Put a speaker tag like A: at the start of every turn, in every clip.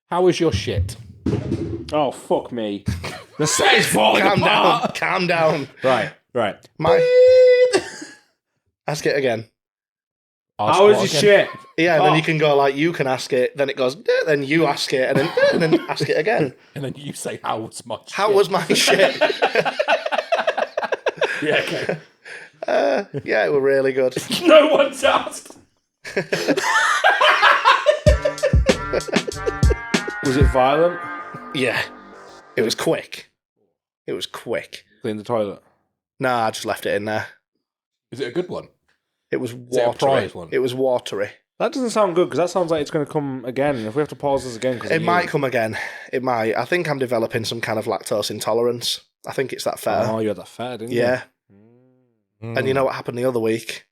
A: How was your shit?
B: Oh, fuck me. The set is falling apart.
C: Calm down.
B: Right.
C: Ask it again.
A: Ask
B: How was
A: what
B: your
A: again?
B: shit?
C: Yeah, then you can go like, you can ask it, then it goes, "Duh," then you ask it, and then ask it again.
A: And then you say, how was my shit?
C: How was my shit?
A: Yeah, okay.
C: Yeah, it were really good.
B: No one's asked. Was it violent?
C: Yeah. It was quick. It was quick.
B: Clean the toilet.
C: Nah, I just left it in there.
A: Is it a good one?
C: It was
A: it a
C: watery.
A: prize one?
C: It was watery.
B: That doesn't sound good because that sounds like it's going to come again. If we have to pause this again,
C: It might come again. It might. I think I'm developing some kind of lactose intolerance. I think it's that fair.
B: Oh, you had that fair, didn't you?
C: Yeah.
A: Mm.
C: And you know what happened the other week?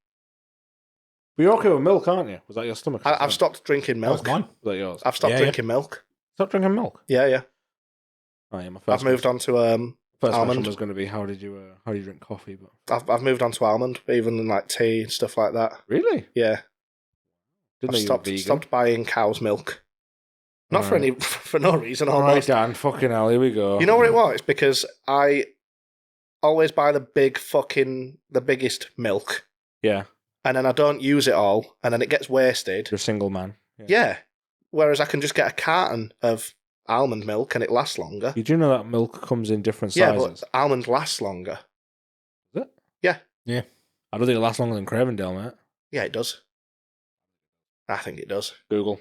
B: But you're okay with milk, aren't you? Was that your stomach?
C: I've stopped drinking
A: That was
C: milk.
A: mine.
B: Was that yours?
C: I've stopped
A: Yeah,
C: drinking milk.
B: Stop drinking milk.
C: Yeah.
B: Oh, yeah, my
C: I've moved on to
B: First
C: almond.
B: question was going to be how did you drink coffee? But
C: I've moved on to almond, even in like tea and stuff like that.
B: really,
C: Yeah.
B: didn't
C: I've
B: know you were vegan.
C: stopped buying cow's milk. Not
B: Alright.
C: for no reason
B: All right,
C: almost.
B: Dan. Fucking hell, here we go.
C: You know what it was? Because I always buy the biggest milk,
B: Yeah,
C: and then I don't use it all, and then it gets wasted.
B: you're a single man.
C: Yeah. Whereas I can just get a carton of almond milk and it lasts longer.
B: You do know that milk comes in different
C: Yeah,
B: sizes.
C: but almond lasts longer.
B: Is it?
C: Yeah.
A: Yeah.
B: I don't think it lasts longer than Cravendale, mate.
C: Yeah, it does. I think it does.
B: Google.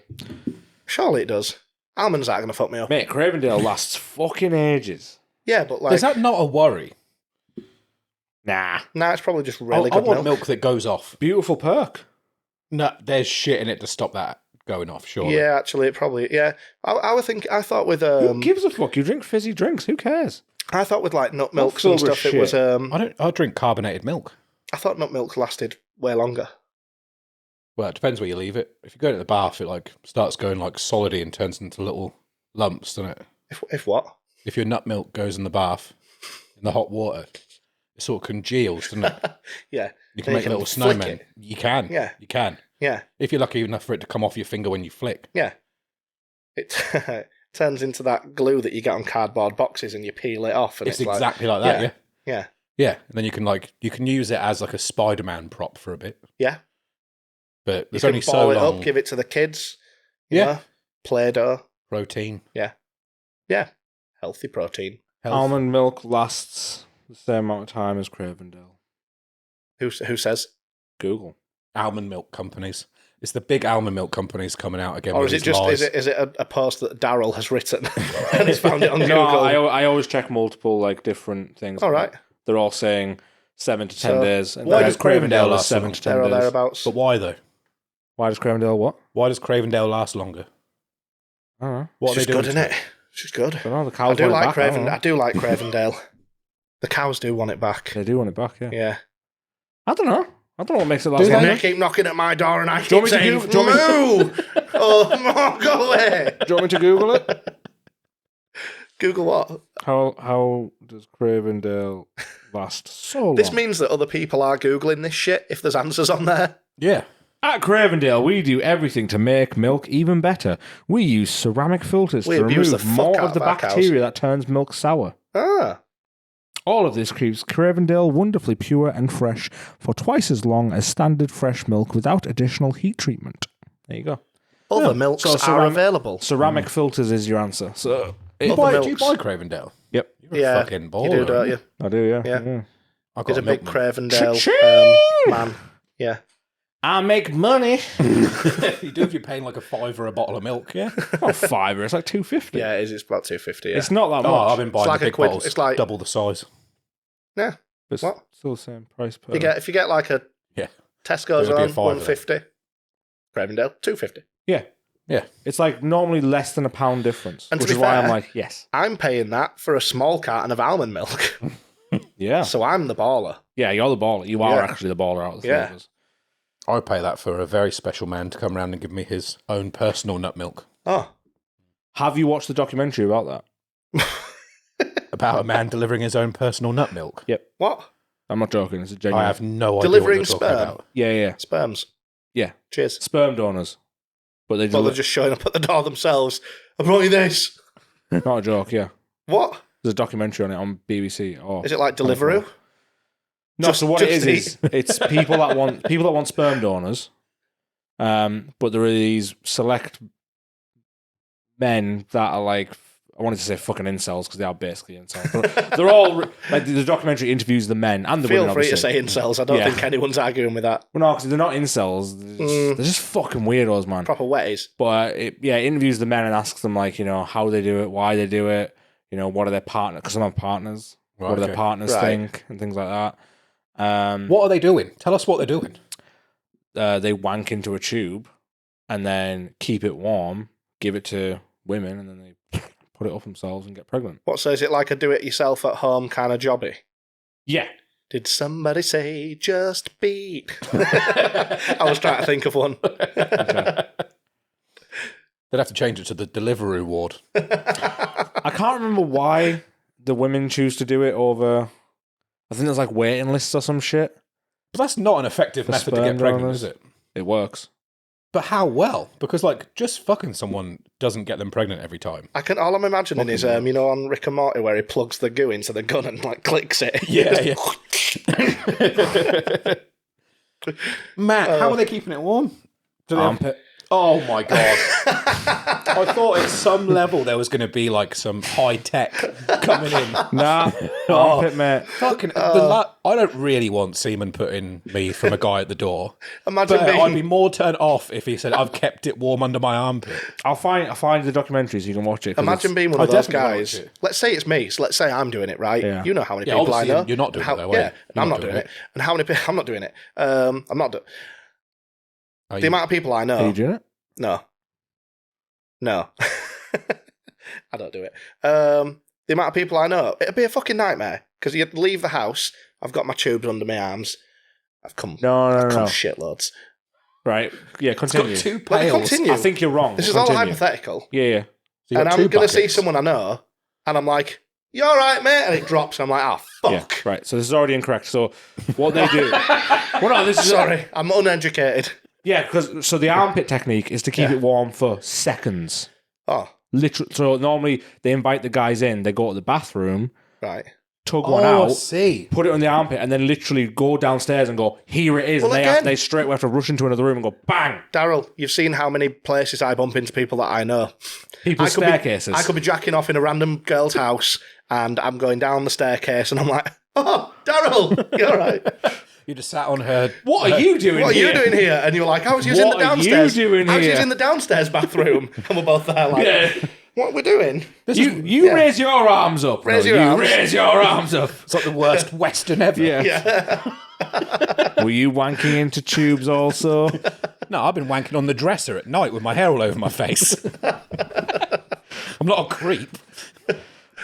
C: Surely it does. Almonds aren't going to fuck me up.
B: Mate, Cravendale lasts fucking ages.
C: Yeah, but like,
A: Is that not a worry?
B: Nah.
C: nah, it's probably just really
A: I
C: good
A: want
C: milk.
A: milk that goes off.
B: Beautiful perk.
A: No, there's shit in it to stop that going off, surely.
C: Yeah, actually, it probably. Yeah, I thought with
B: Who gives a fuck? You drink fizzy drinks. Who cares?
C: I thought with like nut
B: Not
C: milks and
B: filled with
C: stuff, it was.
B: shit.
A: I drink carbonated milk.
C: I thought nut milk lasted way longer.
A: Well, it depends where you leave it. If you go to the bath, it like starts going like solidy and turns into little lumps, doesn't it?
C: If what?
A: If your nut milk goes in the bath in the hot water, it sort of congeals, doesn't it?
C: Yeah.
A: You can
C: Then
A: make
C: you
A: little
C: can flick
A: snowmen.
C: it.
A: You can.
C: Yeah.
A: You can.
C: Yeah.
A: If you're lucky enough for it to come off your finger when you flick.
C: Yeah. It turns into that glue that you get on cardboard boxes and you peel it off, and
A: It's
C: it's
A: exactly like that, yeah.
C: Yeah.
A: Yeah. And then you can use it as like a Spider-Man prop for a bit.
C: Yeah.
A: But
C: You
A: there's
C: can
A: only so
C: ball it
A: long.
C: up, give it to the kids. you
A: Yeah.
C: know, Play-Doh.
A: Protein.
C: Yeah. Healthy protein.
A: Health.
B: Almond milk lasts the same amount of time as Cravendale.
C: Who says?
B: Google.
A: Almond milk companies. It's the big almond milk companies coming out again.
C: Or
A: with
C: is it
A: these
C: just
A: lies.
C: is it a post that Daryl has written and he's found it on
B: No,
C: Google?
B: I always check multiple like different things.
C: All right.
B: They're all saying 7 to 10
C: So,
B: days. And
A: why
B: then
A: does Cravendale
B: is
A: last
B: 7
A: long?
B: to 10
C: There or
B: days.
C: thereabouts.
A: But why though?
B: Why does Cravendale what?
A: Why does Cravendale last longer?
B: I don't know.
A: What
C: It's
A: are
C: just
A: they doing?
C: good,
A: to
C: isn't it? It's just good.
B: I don't know. The
C: I
B: cows
C: do
B: want it
C: like
B: back. I don't
C: Craven.
B: know.
C: I do like Cravendale. The cows do want it back.
B: They do want it back, yeah.
C: Yeah.
B: I don't know. I don't know what makes it last
A: Do they?
B: longer.
C: They keep knocking at my door and I
B: Do you
C: keep
B: want me to
C: saying,
B: do you want
C: "Moo! Oh, go away."
B: Do you want me to Google it?
C: Google what?
B: How does Cravendale last so long?
C: This means that other people are Googling this shit if there's answers on there.
A: Yeah.
B: At Cravendale, we do everything to make milk even better. We use ceramic filters
C: We
B: to
C: abuse
B: remove
C: the fuck
B: more
C: out
B: of the
C: of our cows.
B: bacteria that turns milk sour.
C: Ah.
B: All of this keeps Cravendale wonderfully pure and fresh for twice as long as standard fresh milk without additional heat treatment. There you go.
C: Other
B: Yeah.
C: milks
B: So
C: are
B: ceramic-
C: available.
B: Ceramic filters is your answer. So
A: Do you
C: Other
A: buy
C: milks.
A: Cravendale?
B: Yep.
A: You're a
C: Yeah,
A: fucking baller.
C: you do, don't
A: aren't
C: you?
B: I do, yeah.
C: Yeah.
A: I've
C: He's
A: got
C: a big
A: milkman.
C: Cravendale
B: Cha-ching!
C: man. Yeah.
B: I make money.
A: You do if you're paying like $5 a bottle of milk, yeah?
B: Oh, $5. It's like $2.50.
C: Yeah, it is. It's about 250. Yeah.
B: It's not that much.
A: Oh, I've been buying
C: like
A: the
C: a
A: big
C: quid.
A: bottles.
C: It's like-
A: double the size.
C: Yeah.
B: But it's
C: What?
B: still the same price per.
C: If you get like a
A: Yeah.
C: Tesco's
A: It'll be a
C: on
A: fiver.
C: 150, Cravendale 250.
B: Yeah.
A: Yeah.
B: It's like normally less than £1 difference.
C: And to
B: which
C: be
B: is why I'm
C: fair-
B: like, yes.
C: I'm paying that for a small carton of almond milk,
B: Yeah.
C: so I'm the baller.
B: Yeah, you're the baller. You are
C: Yeah.
B: actually the baller out of the
C: Yeah.
B: three of us.
A: I would pay that for a very special man to come round and give me his own personal nut milk.
C: Oh,
B: Have you watched the documentary about that?
A: About a man delivering his own personal nut milk.
C: what?
B: I'm not joking. It's a genuine.
A: I have no idea
C: Delivering
A: what you're talking
C: sperm?
A: about.
B: Yeah.
C: Sperms.
B: Yeah.
C: Cheers.
B: Sperm donors. But they
C: But
B: do
C: they're just showing up at the door themselves. I brought you this.
B: Not a joke, yeah.
C: What?
B: There's a documentary on it on BBC.
C: Is it like Deliveroo?
B: No,
C: Just-
B: so what
C: just
B: it is it's people that want sperm donors. But there are these select men that are like, I wanted to say fucking incels because they are basically incels. But they're all like, the documentary interviews the men and the
C: Feel
B: women.
C: free to
B: Obviously.
C: say incels. I don't
B: Yeah.
C: think anyone's arguing with that.
B: Well, no, because they're not incels. They're just fucking weirdos, man.
C: Proper wetties.
B: But it interviews the men and asks them like, how they do it, why they do it, what are their partners? Because some have partners.
A: Right,
B: What do their
A: okay.
B: partners think and things like that.
A: What are they doing? Tell us what they're doing.
B: They wank into a tube and then keep it warm, give it to women, and then they put it up themselves and get pregnant.
C: What, so is it like a do-it-yourself at home kind of jobby?
B: Yeah.
C: Did somebody say just beat? I was trying to think of one.
B: Okay.
A: They'd have to change it to the Deliveroo ward.
B: I can't remember why the women choose to do it over. I think there's like waiting lists or some shit.
A: But that's not an effective
B: For
A: method to
B: sperm
A: get pregnant,
B: donors.
A: is it?
B: It works.
A: But how well? Because just fucking someone doesn't get them pregnant every time.
C: All I'm imagining is, on Rick and Morty where he plugs the goo into the gun and clicks it.
A: Yeah. Matt, how are they keeping it warm? Do they have-
B: Armpit.
A: Oh my god! I thought at some level there was going to be like some high tech coming in.
B: Nah. Armpit, mate.
A: Fucking, I don't really want semen put in me from a guy at the door.
C: Imagine
A: But
C: being-
A: I'd be more turned off if he said, "I've kept it warm under my armpit."
B: I'll find the documentary so you can watch it. 'cause
C: Imagine being one
A: I
C: of those
A: definitely wanna
C: guys.
A: watch it.
C: Let's say it's me. So let's say I'm doing it, right?
B: Yeah.
C: You know how many
A: Yeah,
C: people I
A: obviously
C: know.
A: you're not doing
C: how,
A: it, though, are
C: Yeah,
A: you?
C: and I'm
A: You're
C: not doing it. And how many? I'm not doing it. I'm not doing.
A: Are
C: The
A: you-
C: amount of people I
B: Are
C: know.
B: you doing it?
C: No. I don't do it. The amount of people I know, it'd be a fucking nightmare because you'd leave the house. I've got my tubes under my arms. I've come
B: No.
C: shitloads.
B: Right. Yeah,
A: It's got
B: continue.
A: two
C: Let me
A: pails.
C: continue.
B: I think you're wrong.
C: This is all
B: Continue.
C: hypothetical.
B: Yeah.
A: So you've
C: And
A: got
C: I'm
A: two
C: going to see
A: buckets.
C: someone I know, and I'm like, "You all right, mate?" And it drops, and I'm like, "Oh,
B: Yeah,
C: fuck."
B: right. So this is already incorrect. So what they do... well, no, this is...
C: Sorry, I'm uneducated.
B: Yeah, because... So the armpit technique is to keep
C: Yeah.
B: it warm for seconds.
C: Oh,
B: Literally. So normally they invite the guys in, they go to the bathroom,
C: right.
B: tug one
A: Oh, I
B: out,
A: see.
B: put it on the armpit, and then literally go downstairs and go, here it is.
C: Well,
B: and
C: again-
B: they straight away have to rush into another room and go, bang!
C: Daryl, you've seen how many places I bump into people that I know.
B: People's staircases.
C: I could be jacking off in a random girl's house, and I'm going down the staircase, and I'm like, "Oh, Daryl, you're right.
A: You just sat on her.
B: What are you doing
C: What are
B: here?
C: you doing here?" And you're like, "I was using
B: What
C: the
B: are you
C: downstairs.
B: doing
C: I was
B: here?"
C: using the downstairs bathroom." And we're both there like,
B: Yeah.
C: "What are we doing?"
B: You
C: yeah.
B: raise your arms up.
C: Raise
B: No,
C: your
B: you
C: arms.
B: raise your arms up.
A: It's like the worst Western ever.
B: Yeah.
C: Yeah.
B: Were you wanking into tubes also?
A: No, I've been wanking on the dresser at night with my hair all over my face. I'm not a creep.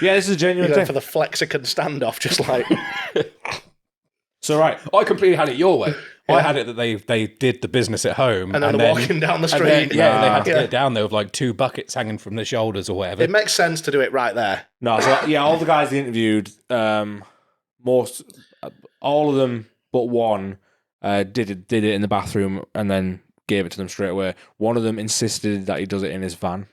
B: Yeah, this is a genuine
C: You're going
B: thing.
C: for the Flexicon standoff, just like,
B: So, right.
A: I completely had it your way. I had it that they did the business at home.
C: and then they're walking down the
A: and then,
C: street.
A: they had to
C: Yeah.
A: get it down there with like two buckets hanging from the shoulders or whatever.
C: It makes sense to do it right there.
B: No, so, yeah, all the guys they interviewed, most, all of them but one, did it in the bathroom and then gave it to them straight away. One of them insisted that he does it in his van.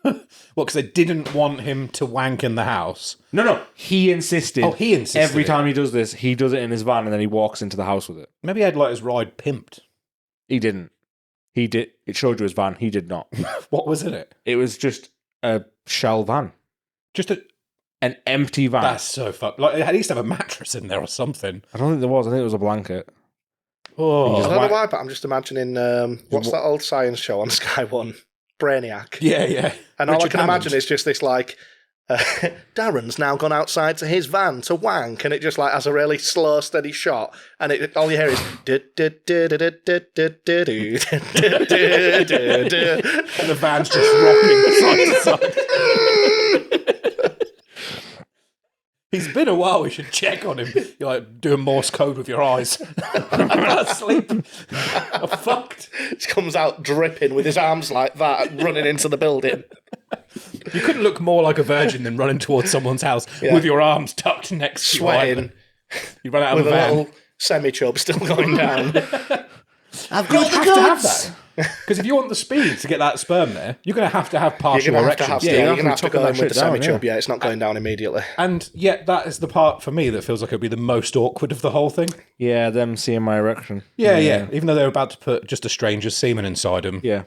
A: Well, because they didn't want him to wank in the house.
B: No, he insisted.
A: Oh, he insisted
B: Every
A: it.
B: time he does this, he does it in his van and then he walks into the house with it.
A: Maybe he had like his ride pimped.
B: He didn't. He did. It showed you his van. He did not.
A: What was in it?
B: It was just a shell van.
A: Just a.
B: An empty van.
A: That's so fucked. Like, it at least have a mattress in there or something.
B: I don't think there was. I think it was a blanket.
C: I
A: Oh,
C: don't know why, but I'm just imagining, what's that old science show on Sky One? Brainiac.
A: yeah.
C: And all I
A: Richard
C: can imagine
A: Hammond.
C: is just this, like, Darren's now gone outside to his van to wank, and it just, like, has a really slow, steady shot, and all you hear is...
A: And the van's just rocking side to side. He's been a while. We should check on him. You're like doing Morse code with your eyes. I'm asleep. I'm fucked.
C: He comes out dripping with his arms like that, running into the building.
A: You couldn't look more like a virgin than running towards someone's house with your arms tucked next to you.
C: Sweating,
A: You run out of
C: with
A: a
C: a
A: van.
C: little semi-chub still going down.
B: I've
A: You'd have to have that. Because if you want the speed to get that sperm there, you're going to have partial
C: You're going to
A: erections.
C: you're going to have to
B: tucking
C: go
B: that
C: in with the
B: shit down,
C: semi-chub. Yeah, it's not going down immediately.
A: And yet, that is the part for me that feels like it would be the most awkward of the whole thing.
B: Yeah, them seeing my erection.
A: Yeah. Even though they're about to put just a stranger's semen inside them.
B: Yeah.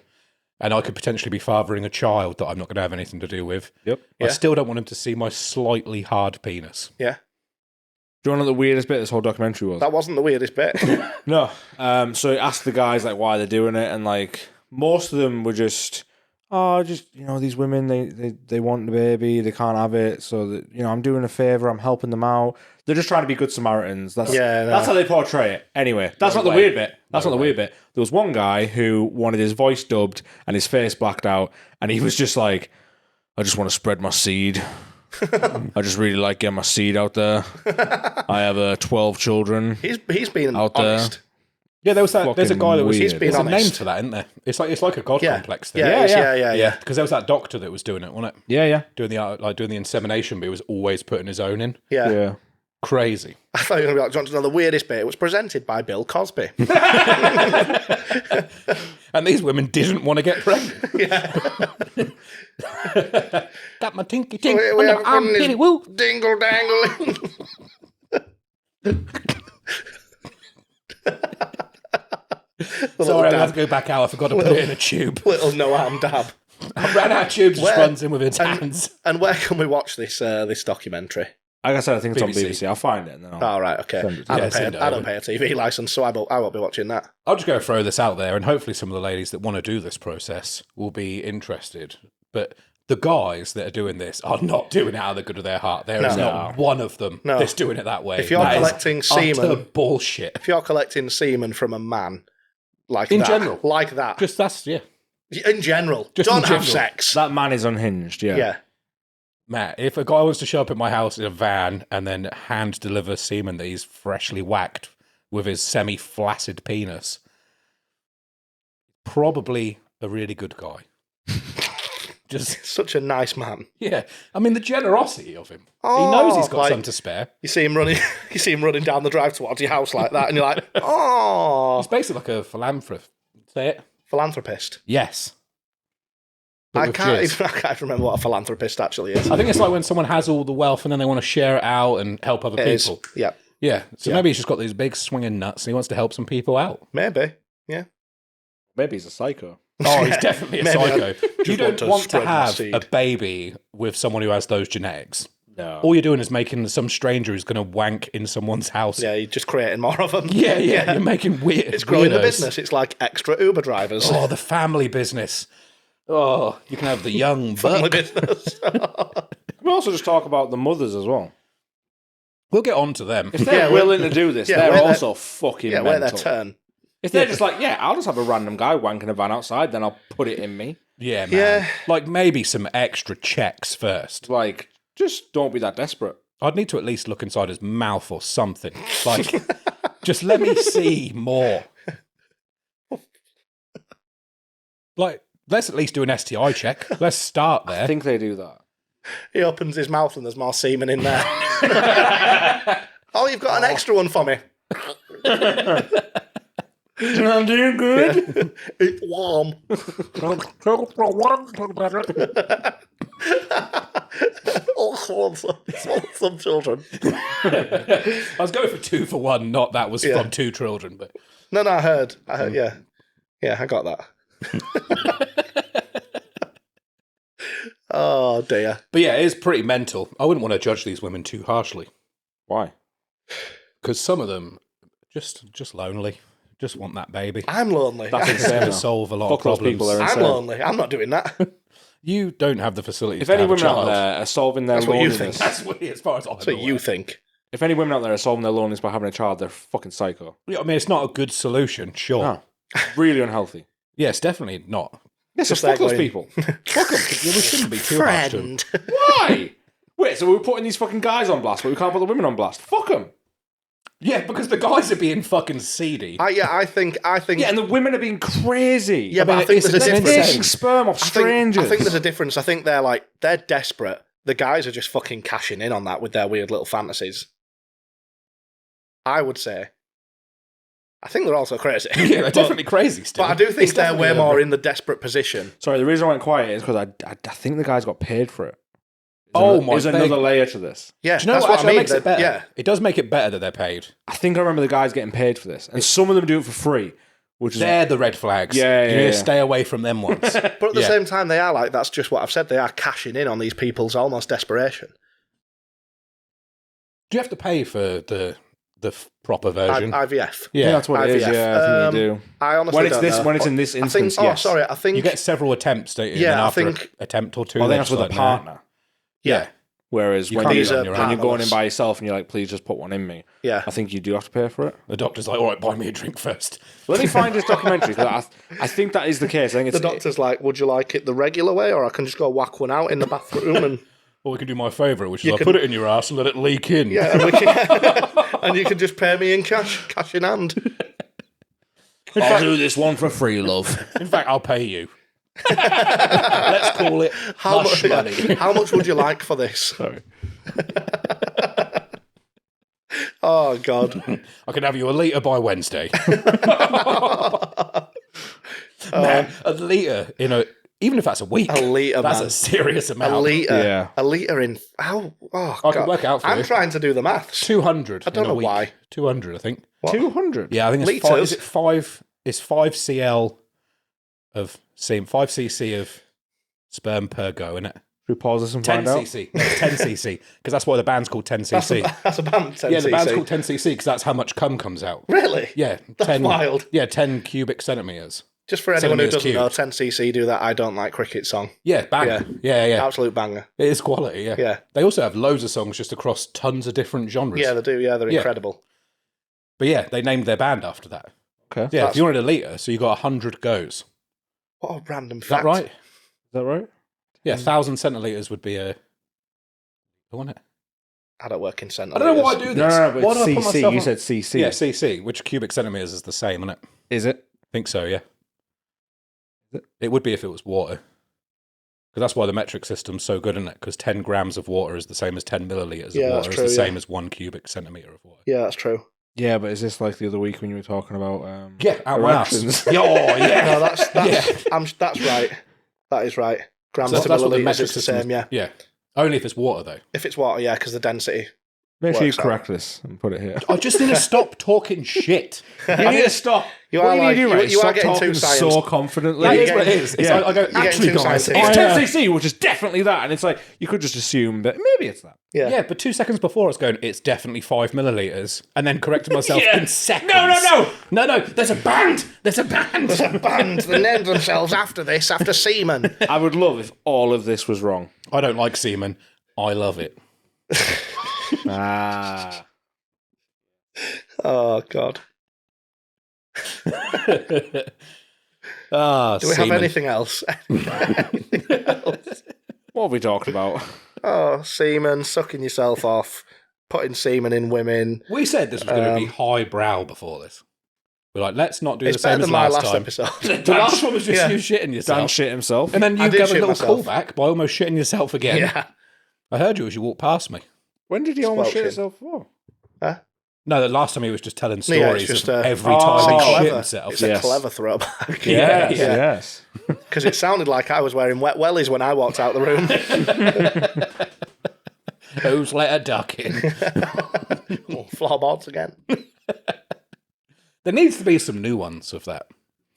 A: And I could potentially be fathering a child that I'm not going to have anything to do with.
B: Yep.
A: I still don't want him to see my slightly hard penis.
C: Yeah.
B: Do you want to know the weirdest bit of this whole documentary was?
C: That wasn't the weirdest bit.
B: No. So it asked the guys like why they're doing it, and like most of them were just, these women they want the baby, they can't have it, so that I'm doing a favor, I'm helping them out. They're just trying to be good Samaritans. That's how they portray it. Anyway, that's not the weird bit. That's not the weird bit. There was one guy who wanted his voice dubbed and his face blacked out, and he was just like, I just want to spread my seed. I just really like getting my seed out there. I have 12 children.
C: He's been
B: out
C: honest.
B: there.
A: Yeah, there's a guy that was.
B: He's
C: been
A: there's a
C: honest.
A: name for that, isn't there? It's like a god complex thing.
C: Yeah.
A: Because there was that doctor that was doing it, wasn't it?
B: Yeah.
A: Doing the insemination, but he was always putting his own in.
C: Yeah.
A: Crazy.
C: I thought you were going to be like, do you want to know the weirdest bit? It was presented by Bill Cosby.
A: And these women didn't want to get pregnant.
C: Yeah.
A: Got my tinky tink
C: We
A: on the
C: have
A: arm,
C: one
A: kitty woo.
C: dingle dangle.
A: Sorry, I have to go back out. I forgot to put it in a tube.
C: Little no arm dab.
A: I ran out of tubes, just runs in with his hands.
C: And where can we watch this documentary?
B: Like I said, I think it's on
A: BBC.
B: BBC. I'll find it. And then I'll
C: Oh, right, okay.
B: send it to
C: I
B: you.
C: don't pay a TV license, so I won't be watching that.
A: I'll just go throw this out there, and hopefully some of the ladies that want to do this process will be interested. But the guys that are doing this are not doing it out of the good of their heart. There is not one of them that's doing it that way.
C: If you're collecting semen,
A: utter bullshit.
C: if you're collecting semen from a man like
A: In
C: that,
A: general.
C: like that,
A: Just that's
C: in general,
A: Just
C: don't
A: in
C: have
A: general.
C: sex.
B: That man is unhinged.
C: Yeah.
A: Matt, if a guy wants to show up at my house in a van and then hand deliver semen that he's freshly whacked with his semi-flaccid penis, probably a really good guy. Just
C: Such a nice man.
A: yeah, I mean the generosity of him.
C: Oh,
A: he knows he's got
C: like-
A: some to spare.
C: You see him running down the drive towards your house like that, and you're like, oh,
A: He's basically like a philanthropist. Say it.
C: philanthropist.
A: Yes. But
C: I
A: with
C: can't
A: jizz.
C: remember what a philanthropist actually is.
A: I think it's like when someone has all the wealth and then they want to share it out and help other
C: It is.
A: people.
C: Yeah,
A: Yeah. So maybe he's just got these big swinging nuts and he wants to help some people out.
C: maybe. Yeah.
B: Maybe he's a psycho.
A: Oh, he's definitely a
C: Maybe I
A: psycho. You
C: want
A: don't
C: to
A: want to
C: spread my
A: have
C: seed.
A: a baby with someone who has those genetics.
B: No.
A: All you're doing is making some stranger who's going to wank in someone's house.
C: Yeah, you're just creating more of them.
A: Yeah. You're making weird.
C: It's growing the
A: weirdos.
C: business. It's like extra Uber drivers.
A: Oh, the family business. Oh, you can have the young
C: Family
A: buck.
C: business.
B: We also just talk about the mothers as well.
A: We'll get on to them.
B: If they're
C: Yeah,
B: willing to do this,
C: yeah,
B: they're
C: wait
B: also fucking
C: yeah, wait their
B: mental.
C: turn.
B: If they're just like, I'll just have a random guy wanking a van outside, then I'll put it in me.
A: Yeah, man.
C: Yeah.
A: Like maybe some extra checks first.
B: Like, just don't be that desperate.
A: I'd need to at least look inside his mouth or something. Like, just let me see more. Like, let's at least do an STI check. Let's start
B: I
A: there.
B: think they do that.
C: He opens his mouth and there's more semen in there. Oh, you've got an extra one for me.
B: I'm doing good.
C: It's warm. Some children.
A: I was going for 2 for 1, not that was
C: Yeah.
A: from 2 children. But
C: No, I heard. Yeah. Yeah, I got that. Oh, dear.
A: But yeah, it is pretty mental. I wouldn't want to judge these women too harshly.
B: Why?
A: Because some of them just lonely. Just want that baby.
C: I'm lonely.
B: That's
A: It's going
B: insane.
A: to solve a lot
B: Fuck
A: of
B: those
A: problems.
B: people. They're
C: I'm
B: insane.
C: lonely. I'm not doing that.
A: You don't have the facilities
B: If
A: to
B: any
A: have a
B: women out
A: child.
B: there are solving their
C: That's what you
B: loneliness,
C: think.
A: That's what, as far as I'm
C: That's what
A: aware.
C: you think.
B: if any women out there are solving their loneliness by having a child, they're fucking psycho.
A: Yeah, I mean, it's not a good solution, sure.
B: No. Really unhealthy.
A: Yes, definitely not.
B: Yes, so
C: Just
B: fuck those
C: like-
B: people.
A: Fuck 'em. Yeah, we shouldn't be too harsh to them.
C: Friend.
B: Why? Wait, so we're putting these fucking guys on blast, but we can't put the women on blast. Fuck them.
A: Yeah, because the guys are being fucking seedy.
C: I think.
B: Yeah, and the women are being crazy.
C: Yeah, but I think
A: it's-
C: there's a
A: it's
B: They're
C: difference.
B: taking sperm off strangers.
C: I think there's a difference. I think they're desperate. The guys are just fucking cashing in on that with their weird little fantasies. I would say. I think they're also crazy.
A: Yeah, they're definitely crazy still.
C: But I do think
A: It's
C: they're
A: definitely
C: way
A: a-
C: more in the desperate position.
B: Sorry, the reason I went quiet is because I think the guys got paid for it.
A: There's
B: There's another layer to this.
C: Yeah,
A: Do you know
C: that's
A: what?
C: what I
A: Actually,
C: mean.
A: that makes it better.
C: Yeah.
A: It does make it better that they're paid.
B: I think I remember the guys getting paid for this, and some of them do it for free, which is
A: They're the red flags.
B: Yeah,
A: You
B: yeah,
A: need
B: yeah.
A: to stay away from them ones.
C: But at the
A: Yeah.
C: same time, they are like, that's just what I've said. They are cashing in on these people's almost desperation.
A: Do you have to pay for the proper version?
C: IVF.
B: yeah,
A: yeah.
B: that's what it is.
C: IVF.
B: Yeah, I think you do.
C: I honestly
B: When it's
C: don't
B: this,
C: know.
B: when it's in this
C: I
B: instance,
C: think,
B: yes.
C: I think...
A: You get several attempts, don't you?
C: Yeah,
A: And then
C: I
A: after
C: think-
A: an attempt or two,
B: I
A: they
B: think that's with a
A: just like,
B: partner.
C: yeah.
B: Whereas
A: You
B: when
A: can't
B: you
A: do that on your
B: when
A: own.
B: you're going in
C: Partnerless.
B: by yourself and you're like, please just put one in me.
C: Yeah.
B: I think you do have to pay for it.
A: The doctor's like, all right, buy me a drink first.
B: Let me find this documentary. 'Cause I think that is the case. I think
C: The
B: it's
C: doctor's like, would you like it the regular way, or I can just go whack one out in the bathroom and...
A: Or we can do my favourite, which is
C: You
A: I
C: can-
A: put it in your ass and let it leak in.
C: Yeah, and, we can, and you can just pay me in cash in hand.
B: I'll do this one for free, love.
A: In fact, I'll pay you. Let's call it
C: How
A: hush
C: much?
A: money.
C: How much would you like for this?
B: Sorry.
C: Oh God!
A: I can have you a litre by Wednesday. Man, a litre in a... Even if that's a week,
C: A litre,
A: that's
C: man.
A: a serious amount.
C: A litre.
B: Yeah.
C: A litre in how? Oh
A: I
C: God!
A: can work it out for
C: I'm
A: you.
C: trying to do the maths.
A: 200
C: I don't
A: in a
C: know
A: week.
C: why.
A: 200, I think.
C: What?
B: 200.
A: Yeah, I think it's
C: Litres?
A: five. Is it five? It's 5 cl of semen, 5 cc of sperm per go, isn't it?
B: Should we pause this and
A: 10
B: find out?
A: cc. No, it's 10 cc because that's why the band's called 10 cc.
C: That's a band. 10
A: Yeah, the band's
C: cc.
A: called 10 cc because that's how much cum comes out.
C: Really?
A: Yeah,
C: That's
A: 10
C: wild.
A: Yeah, 10 cubic centimeters.
C: Just for anyone who
A: Centimetres
C: doesn't know,
A: cubed.
C: 10cc do that I Don't Like Cricket song.
A: Yeah, banger. Yeah.
C: Absolute banger.
A: It is quality. Yeah.
C: Yeah.
A: They also have loads of songs just across tons of different genres.
C: Yeah, they do. Yeah, they're
A: Yeah.
C: incredible.
A: But yeah, they named their band after that.
B: Okay. Is
A: Yeah, if you wanted a litre, so you got 100 goes.
C: What a random
A: Is
C: fact.
A: that right?
B: that right?
A: Yeah, 1,000 centilitres would be a... Wouldn't it?
C: I don't work in centilitres.
A: I don't know why I do this.
B: No,
A: Why
B: but
A: do I put
B: it's CC.
A: myself
B: You
A: on-
B: said CC.
A: Yeah, cc, which cubic centimetres is the same, isn't it?
B: Is it?
A: I think so, yeah. It would be if it was water. Because that's why the metric system's so good, isn't it? Because 10 grams of water is the same as 10 millilitres
C: Yeah,
A: of
C: that's
A: water.
C: true,
A: It's the
C: yeah.
A: same as 1 cubic centimetre of water.
C: Yeah, that's true.
B: Yeah, but is this like the other week when you were talking about
A: Yeah, out my ass.
B: erections?
A: Yeah, oh, yeah.
C: No, that's that's right. That is right. Grams
A: So
C: to
A: that's what the
C: millilitres
A: metric
C: is the
A: system is.
C: same, yeah.
A: Yeah. Only if it's water, though.
C: If it's water, yeah, because the density.
B: Make sure you
C: Works out.
B: correct this and put it here.
A: I just need to stop talking shit.
B: You need to stop.
C: You
B: what
C: are
B: you
C: like-
B: need to do,
C: you-
B: right?
C: you are
B: Stop
C: getting too
B: talking
C: science.
B: so confidently.
A: That
C: you're
A: is what it
C: getting-
A: is. It's
B: yeah.
A: like, I go,
C: getting
A: actually,
C: too
A: guys,
C: scientific.
B: It's
A: I,
B: 10cc, which is definitely that. And it's like, you could just assume that maybe it's that.
C: Yeah.
A: yeah, but 2 seconds before I was going, it's definitely 5 millilitres, and then corrected myself
B: Yeah.
A: in seconds.
B: No.
A: There's a band. There's a band.
C: There's a band that named themselves after this, after semen.
B: I would love if all of this was wrong.
A: I don't like semen. I love it.
B: Ah.
C: Oh, God.
A: Ah,
C: Do we have anything else?
B: What have we talked about?
C: Oh, semen, sucking yourself off, putting semen in women.
A: We said this was going to be highbrow before this. We're like, let's not do
C: It's
A: the same
C: better
A: as
C: than my
A: last
C: last
A: time.
C: episode.
A: The last one was just
C: Yeah.
A: you shitting yourself.
B: Dan shit himself.
A: And then you
C: I did
A: gave a
C: shit
A: little
C: myself.
A: callback by almost shitting yourself again.
C: Yeah.
A: I heard you as you walked past me.
B: When did he almost shit
C: Squelching.
B: himself for?
A: No, the last time he was just telling
C: No, yeah,
A: stories
C: it's just,
A: of every
B: oh,
A: time he
B: it's
A: shit
C: clever.
A: himself.
C: It's
B: Yes.
C: a clever throwback.
A: Yeah,
B: Yes.
C: Because it sounded like I was wearing wet wellies when I walked out the room.
A: Who's let a duck in?
C: Oh, floorboards again.
A: There needs to be some new ones of that.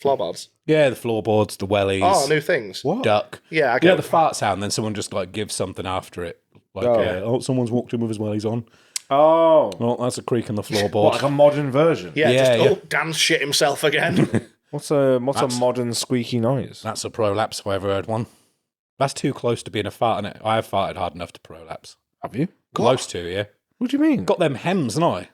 C: Floorboards.
A: Yeah, the floorboards, the wellies,
C: Oh, new things.
B: What?
A: duck.
C: Yeah, I
A: You
C: get
A: know the fart sound, then someone just like gives something after it. Like,
B: Oh.
A: someone's walked in with his wellies on.
B: Oh.
A: Oh, that's a creak in the floorboard.
B: What, like a modern version?
C: Yeah,
A: Yeah,
C: just,
A: yeah.
C: oh, Dan's shit himself again.
B: What's a modern squeaky noise?
A: That's a prolapse if I ever heard one. That's too close to being a fart, innit? I have farted hard enough to prolapse.
B: Have you?
A: Close to, yeah.
B: What do you mean?
A: Got them hems, haven't I?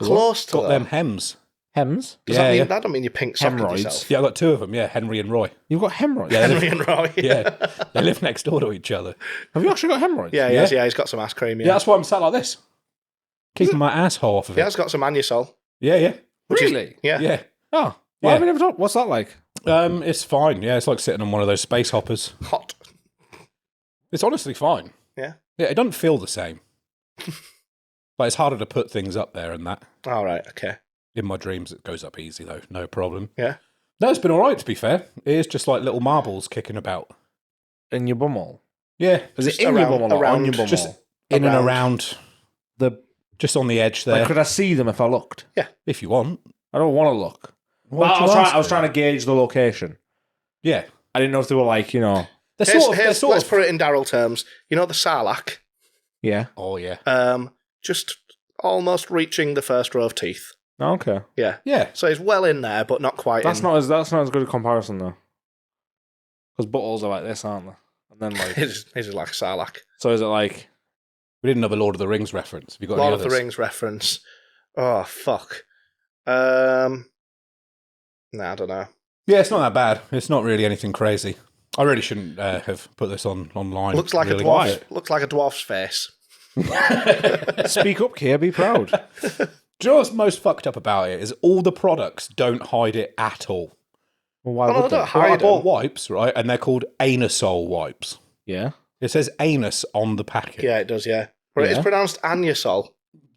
C: Close to
A: Got
C: that.
A: them hems.
B: Hems?
C: Does
A: Yeah,
C: that mean
A: yeah.
C: that don't mean you pink socket
B: Hemorrhoids.
C: yourself?
A: Yeah, I got two of them, yeah, Henry and Roy.
B: You've got hemorrhoids?
A: Yeah,
C: Henry and Roy.
A: Yeah, they live next door to each other.
B: Have you actually got hemorrhoids?
C: Yeah, he has, yeah, he's got some ass cream.
A: Yeah,
C: Yeah,
A: that's why I'm sat like this. Keeping my asshole off of
C: he
A: it.
C: has got some anusol.
A: Yeah, yeah.
B: Really?
C: Yeah.
A: Yeah.
B: Oh. Why
A: Yeah.
B: have we never talked? What's that like?
A: It's fine. Yeah, it's like sitting on one of those space hoppers.
C: Hot.
A: It's honestly fine.
C: Yeah.
A: Yeah, it doesn't feel the same. But it's harder to put things up there and that.
C: All right, okay.
A: In my dreams, it goes up easy, though. No problem.
C: Yeah.
A: No, it's been all right, to be fair. It is just like little marbles kicking about.
B: In your bumhole?
A: Yeah.
B: Is
C: Just
B: it in your
C: around-
B: bumhole or on
C: around-
B: your bumhole?
A: Just in and
C: Around.
A: around,
B: the
A: just on the edge there.
B: like, could I see them if I looked?
A: If you want.
B: I don't want to look.
A: Why'd
B: But
A: you
B: I
A: ask
B: was
A: for
B: trying
A: that?
B: to gauge the location.
A: Yeah.
B: I didn't know if they were like, you know.
A: They're
C: Here's-
A: sort of.
C: here's- let's put it in Daryl terms. You know the sarlacc?
B: Yeah.
A: Oh, yeah.
C: Just almost reaching the first row of teeth.
B: Okay.
C: Yeah.
A: Yeah.
C: So he's well in there, but not quite
B: That's
C: in.
B: not as good a comparison though. Because buttholes are like this, aren't they? And then like,
C: His is like a sarlacc.
B: so is it like?
A: We did another Lord of the Rings reference. Have you got
C: Lord
A: any
C: of the
A: others?
C: Rings reference. Oh, fuck. Nah, I don't know.
A: Yeah, it's not that bad. It's not really anything crazy. I really shouldn't have put this online.
C: Looks like
A: really.
C: a dwarf. Looks like a dwarf's face.
B: Speak up, Kier. Be proud.
A: Do you know what's most fucked up about it is all the products don't hide it at all.
B: Well, why
C: Oh, no,
B: would
C: they
B: they?
C: don't
A: Well, I
C: hide
A: bought
C: them.
A: wipes, right, and they're called anusol wipes.
B: Yeah.
A: It says anus on the packet.
C: Yeah, it does, yeah. But
B: Yeah.
C: it's pronounced anusol.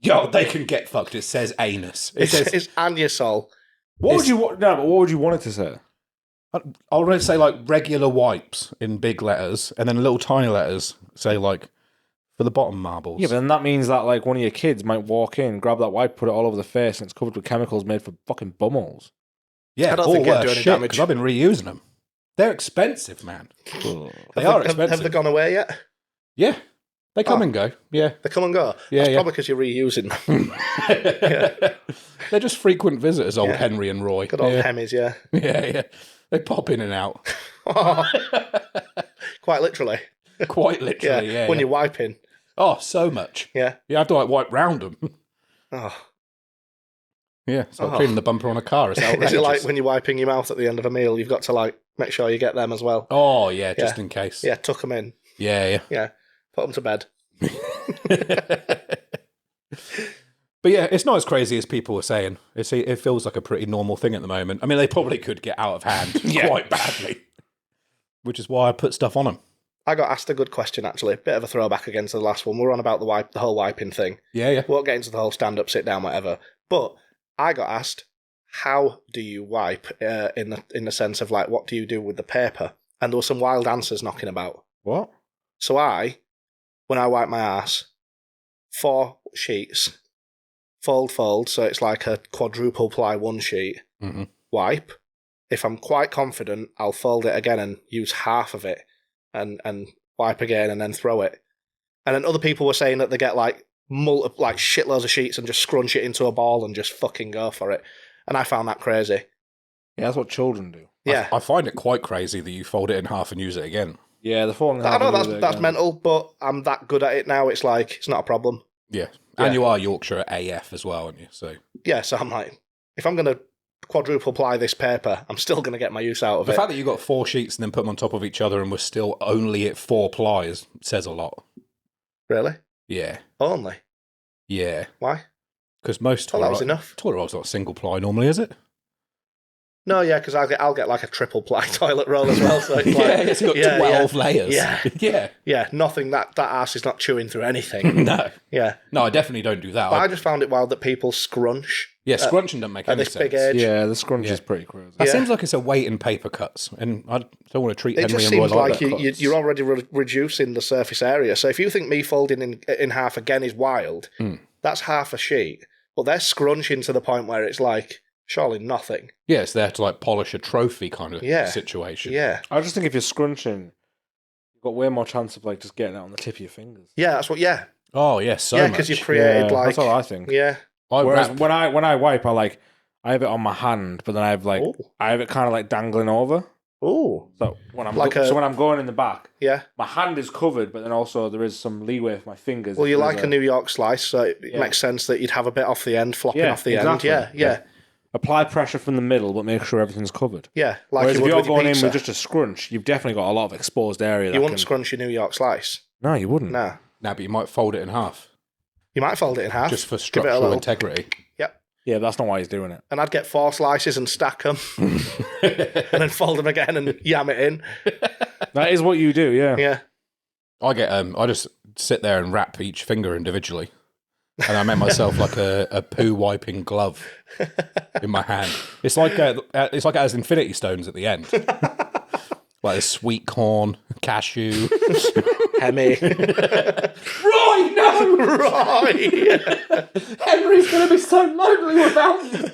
A: Yo, they can get fucked. It says anus. It says.
C: It's anusol.
B: What would
A: It's-
B: you want? No, but what would you want it to say?
A: I would say like regular wipes in big letters, and then little tiny letters say like for the bottom marbles.
B: Yeah, but then that means that like one of your kids might walk in, grab that wipe, put it all over the face, and it's covered with chemicals made for fucking bumholes.
A: yeah,
C: I don't
A: or
C: think it'd
A: worse,
C: do any
A: shit,
C: damage.
A: because I've been reusing them. They're expensive, man. They
C: Have
A: are expensive.
C: Have they gone away yet?
A: Yeah, they come
C: Oh.
A: and go. Yeah,
C: They come and go.
A: Yeah,
C: That's
A: yeah.
C: probably because you're reusing them.
A: They're just frequent visitors, old
C: Yeah.
A: Henry and Roy.
C: Good old
A: yeah.
C: Hemmies, yeah.
A: Yeah. They pop in and out.
C: Quite literally.
A: Quite literally, yeah.
C: When
A: yeah.
C: you're wiping.
A: Oh, so much.
C: Yeah.
A: You have to like wipe round them.
C: Oh.
A: Yeah, it's like
C: Oh.
A: cleaning the bumper on a car. It's outrageous.
C: Is it like when you're wiping your mouth at the end of a meal, you've got to like make sure you get them as well?
A: Oh, yeah, just in case.
C: Yeah, tuck them in.
A: Yeah,
C: Yeah. Put them to bed.
A: yeah. But yeah, it's not as crazy as people were saying. It feels like a pretty normal thing at the moment. I mean, they probably could get out of hand quite badly, which is why I put stuff on them.
C: I got asked a good question, actually. Bit of a throwback against the last one. We're on about the whole wiping thing.
A: Yeah, yeah.
C: We won't get into the whole stand up, sit down, whatever. But I got asked, how do you wipe in the sense of like, what do you do with the paper? And there were some wild answers knocking about.
B: What?
C: So when I wipe my ass, 4 sheets, fold, so it's like a quadruple ply one sheet,
A: Mm-hmm.
C: wipe. If I'm quite confident, I'll fold it again and use half of it and wipe again and then throw it. And then other people were saying that they get like shitloads of sheets and just scrunch it into a ball and just fucking go for it. And I found that crazy.
B: Yeah, that's what children do.
C: Yeah.
A: I find it quite crazy that you fold it in half and use it again.
B: Yeah, the falling.
C: I know that's mental, but I'm that good at it now. It's like, it's not a problem.
A: Yeah.
C: Yeah.
A: And you are Yorkshire AF as well, aren't you? So
C: Yeah, so I'm like, if I'm going to quadruple ply this paper, I'm still going to get my use out of
A: the
C: it.
A: fact that you got 4 sheets and then put them on top of each other and we're still only at 4 plies says a lot.
C: Really?
A: Yeah.
C: Only?
A: Yeah.
C: Why?
A: Because most
C: Well, that was enough.
A: toilet roll's not single ply normally, is it?
C: No, yeah, because I'll get like a triple ply toilet roll as well. So it's like,
A: Yeah, it's got 12 layers.
C: Yeah.
A: Yeah.
C: Yeah, nothing, that ass is not chewing through anything.
A: No.
C: Yeah.
A: No, I definitely don't do that.
C: But I just found it wild that people scrunch
A: Yeah, scrunching doesn't make
C: at
A: any
C: this
A: sense.
C: big edge.
B: Yeah, the scrunch
A: Yeah.
B: is pretty crazy.
A: That
C: Yeah.
A: seems like it's a weight in paper cuts, and I don't want to treat
C: It
A: Henry
C: just
A: and Roy
C: seems
A: like
C: like
A: that.
C: you're already reducing the surface area. So if you think me folding in half again is wild, that's half a sheet. But they're scrunching to the point where it's like, surely nothing.
A: Yeah, it's there to like polish a trophy kind of
C: Yeah.
A: situation.
C: Yeah.
B: I just think if you're scrunching, you've got way more chance of like just getting it on the tip of your fingers.
C: Yeah, that's what, yeah.
A: Oh yeah, so
C: yeah,
A: much.
C: because you've created like...
B: that's all I think.
C: Yeah.
B: Whereas
A: wrap-
B: when I wipe, I have it on my hand, but then I have it kind of like dangling over.
C: Oh.
B: So when I'm
C: Like
B: so when I'm going in the back,
C: Yeah.
B: my hand is covered, but then also there is some leeway for my fingers.
C: Well, you
B: If
C: like
B: there's
C: a New York slice, so it
B: Yeah.
C: makes sense that you'd have a bit off the end, flopping
B: Yeah,
C: off the
B: exactly.
C: end. Yeah.
B: apply pressure from the middle, but make sure everything's covered.
C: Yeah, like
B: Whereas
C: you
B: if
C: would
B: you're
C: with your
B: going in
C: pizza.
B: with just a scrunch, you've definitely got a lot of exposed area.
C: You wouldn't scrunch your New York slice.
B: No, you wouldn't.
C: No.
A: No, but you might fold it in half
C: You might fold it in half.
A: just for
C: Give it a
A: structural
C: little-
A: integrity.
C: Yep.
B: Yeah, but that's not why he's doing it.
C: And I'd get 4 slices and stack them, and then fold them again and yam it in.
B: That is what you do, yeah.
C: Yeah.
A: I get I just sit there and wrap each finger individually. and I made myself like a poo wiping glove in my hand. It's like it has infinity stones at the end, like a sweet corn, cashew.
C: Hemmy.
A: Roy, no,
C: Roy!
A: Henry's going to be so lonely without you.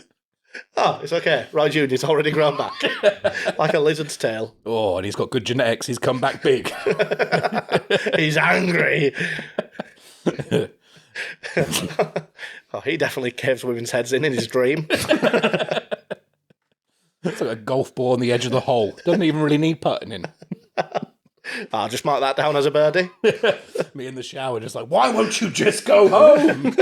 C: Oh, it's okay. Roy Jr.'s already grown back. Like a lizard's tail.
A: Oh, and he's got good genetics. He's come back big.
C: He's angry. Oh, he definitely caves women's heads in his dream.
A: It's like a golf ball on the edge of the hole. Doesn't even really need putting in.
C: I'll just mark that down as a birdie.
A: Me in the shower, just like, why won't you just go home?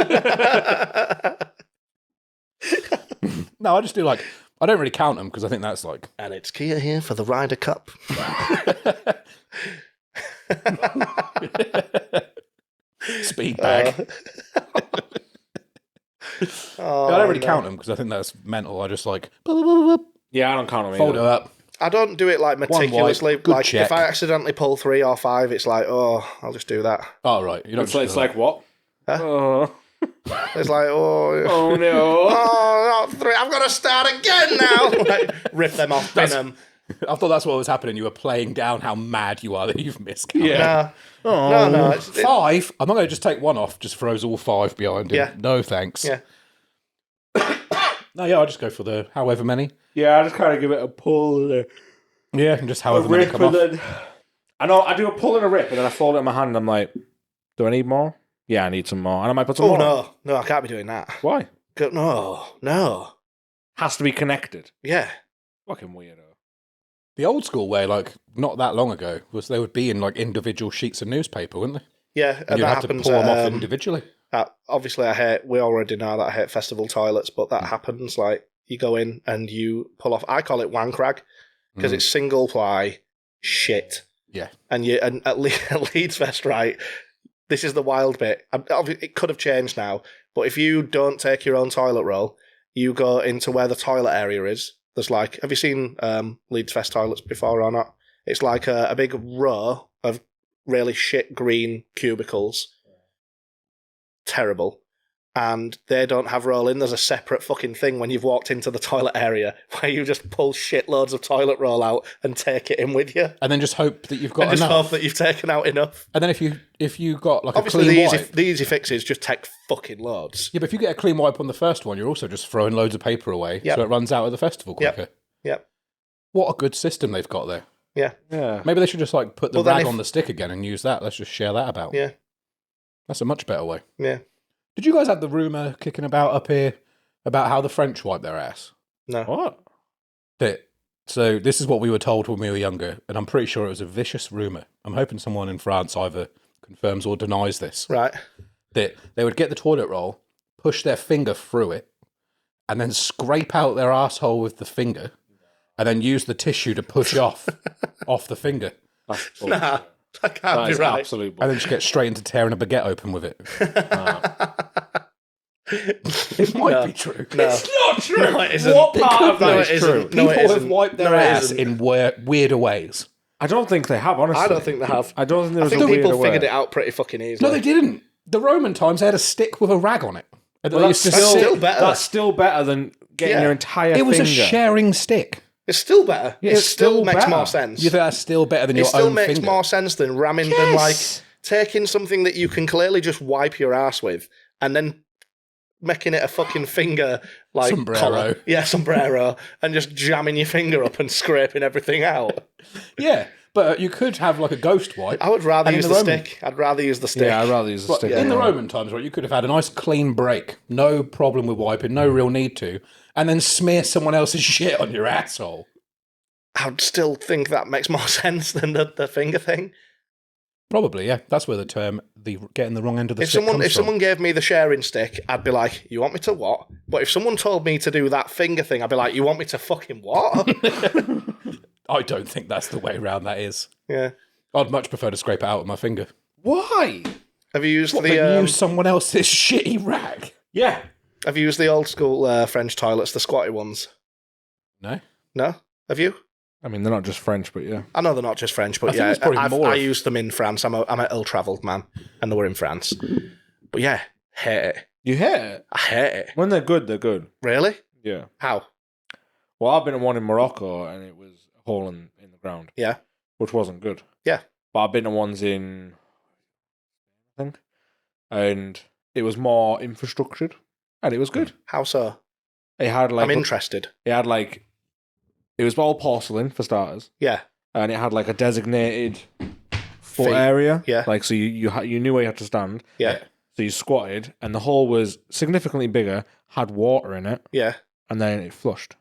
A: No, I just do like, I don't really count them because I think that's like.
C: And it's Kier here for the Ryder Cup.
A: Speed bag.
C: Oh,
A: I don't really count them because I think that's mental. I just like
B: Yeah, I don't count them
A: fold it
B: either.
A: up.
C: I don't do it like meticulously.
A: Good
C: Like
A: check.
C: if I accidentally pull 3 or 5, it's like, oh, I'll just do that.
A: Oh right, you don't.
B: It's like what?
C: Huh?
B: Oh.
C: It's like, oh,
B: Oh no.
C: oh, not 3. I've got to start again now. Like, rip them off, bin them.
A: I thought that's what was happening. You were playing down how mad you are that you've missed.
B: Yeah.
C: No. It's,
A: 5. I'm not going to just take one off. Just throws all 5 behind him.
C: Yeah.
A: No thanks.
C: Yeah.
A: No, yeah, I'll just go for the however many.
B: Yeah, I just kind of give it a pull and
A: Yeah, and just
B: a
A: however many
B: rip,
A: come
B: and
A: off.
B: then I know I do a pull and a rip, and then I fold it in my hand. And I'm like, do I need more? Yeah, I need some more, and I might put some
C: oh,
B: more.
C: no, I can't be doing that.
B: Why?
C: No.
B: Has to be connected.
C: Yeah.
B: Fucking weirdo.
A: The old school way, like not that long ago, was they would be in like individual sheets of newspaper, wouldn't they?
C: Yeah,
A: And
C: and
A: you'd
C: that
A: have to
C: happens.
A: pull them off individually.
C: Obviously, we already know that I hate festival toilets, but that happens. Like, you go in and you pull off, I call it wankrag, because it's single ply shit.
A: Yeah.
C: And at Leeds Fest, right, this is the wild bit. It could have changed now, but if you don't take your own toilet roll, you go into where the toilet area is. There's like, have you seen Leeds Fest toilets before or not? It's like a big row of really shit green cubicles. Terrible. And they don't have roll in. There's a separate fucking thing when you've walked into the toilet area where you just pull shitloads of toilet roll out and take it in with you.
A: And then just hope that you've got
C: And just
A: enough.
C: hope that you've taken out enough.
A: And then if you got like
C: Obviously,
A: a clean wipe.
C: the easy fixes just take fucking loads.
A: Yeah, but if you get a clean wipe on the first one, you're also just throwing loads of paper away,
C: Yep.
A: so it runs out of the festival quicker.
C: Yep.
A: What a good system they've got there.
C: Yeah.
B: Yeah.
A: Maybe they should just like put the
C: Well, then
A: rag
C: if-
A: on the stick again and use that. Let's just share that about.
C: Yeah.
A: That's a much better way.
C: Yeah.
A: Did you guys have the rumour kicking about up here about how the French wipe their ass?
C: No.
B: What?
A: So this is what we were told when we were younger, and I'm pretty sure it was a vicious rumour. I'm hoping someone in France either confirms or denies this.
C: Right.
A: That they would get the toilet roll, push their finger through it, and then scrape out their asshole with the finger, and then use the tissue to push off the finger.
B: That's
C: Nah, that can't
B: That
C: be
B: is
C: right.
B: absolute
A: And then just get straight into tearing a baguette open with it. It might be true.
C: No.
B: It's not true.
C: No, it isn't.
B: What
C: It
B: part
C: could
B: of that
C: be.
B: is
C: No, it
B: true?
C: isn't. No, it
A: People have
C: isn't.
A: wiped their
C: No, it
A: ass
C: isn't.
A: in weirder ways.
B: I don't think they have, honestly.
C: I don't think they have.
B: I don't think there
C: I
B: was
C: think
B: a
C: people
B: weirder
C: figured
B: way.
C: it out pretty fucking easily.
A: No, they didn't. The Roman times, they had a stick with a rag on it. And
B: Well,
A: they
B: that's
A: used to
C: still
A: sit-
C: better.
B: That's still better than getting
C: Yeah.
B: your entire
A: It was
B: finger.
A: a sharing stick.
C: It's still better.
A: Yeah,
C: it
A: it's
C: still
B: still
C: makes
B: better.
C: more sense.
A: You think that's still better than
C: It
A: your
C: still
A: own
C: makes
A: finger?
C: more sense than ramming than like taking something that you can clearly just wipe your ass with and then making it a fucking finger like
A: Sombrero.
C: collar. Yeah, sombrero, and just jamming your finger up and scraping everything out.
A: Yeah, but you could have like a ghost wipe.
C: I would rather
A: And in
C: use
A: the
C: the
A: Roman-
C: stick. I'd rather use the stick.
B: Yeah, I'd rather use the
A: But
B: stick.
A: in the
B: anyway.
A: Roman times, right, you could have had a nice clean break, no problem with wiping, no real need to, and then smear someone else's shit on your asshole.
C: I'd still think that makes more sense than the finger thing.
A: Probably, yeah. That's where the term "the getting the wrong end of the
C: If
A: stick" comes
C: someone
A: from.
C: gave me the sharing stick, I'd be like, "You want me to what?" But if someone told me to do that finger thing, I'd be like, "You want me to fucking what?"
A: I don't think that's the way around. That is.
C: Yeah.
A: I'd much prefer to scrape it out with my finger.
B: Why?
C: Have you used
A: But
C: the
A: use someone else's shitty rag.
B: Yeah.
C: Have you used the old school French toilets, the squatty ones?
A: No.
C: No. Have you?
B: I mean, they're not just French, but yeah.
C: I know they're not just French, but
A: I think
C: yeah,
A: it's probably more
C: I
A: of-
C: used them in France. I'm an ill-travelled man, and they were in France. But yeah, hate it.
B: You hate it?
C: I hate it.
B: When they're good, they're good.
C: Really?
B: Yeah.
C: How?
B: Well, I've been at one in Morocco, and it was a hole in the ground.
C: Yeah.
B: Which wasn't good.
C: Yeah.
B: But I've been to ones in, I think, and it was more infrastructured, and it was good.
C: How so?
B: It had like
C: I'm interested.
B: It had like, it was all porcelain for starters,
C: Yeah.
B: and it had like a designated foot
C: Feet.
B: area.
C: Yeah.
B: Like so you knew where you had to stand.
C: Yeah.
B: So you squatted, and the hole was significantly bigger, had water in it,
C: Yeah.
B: and then it flushed.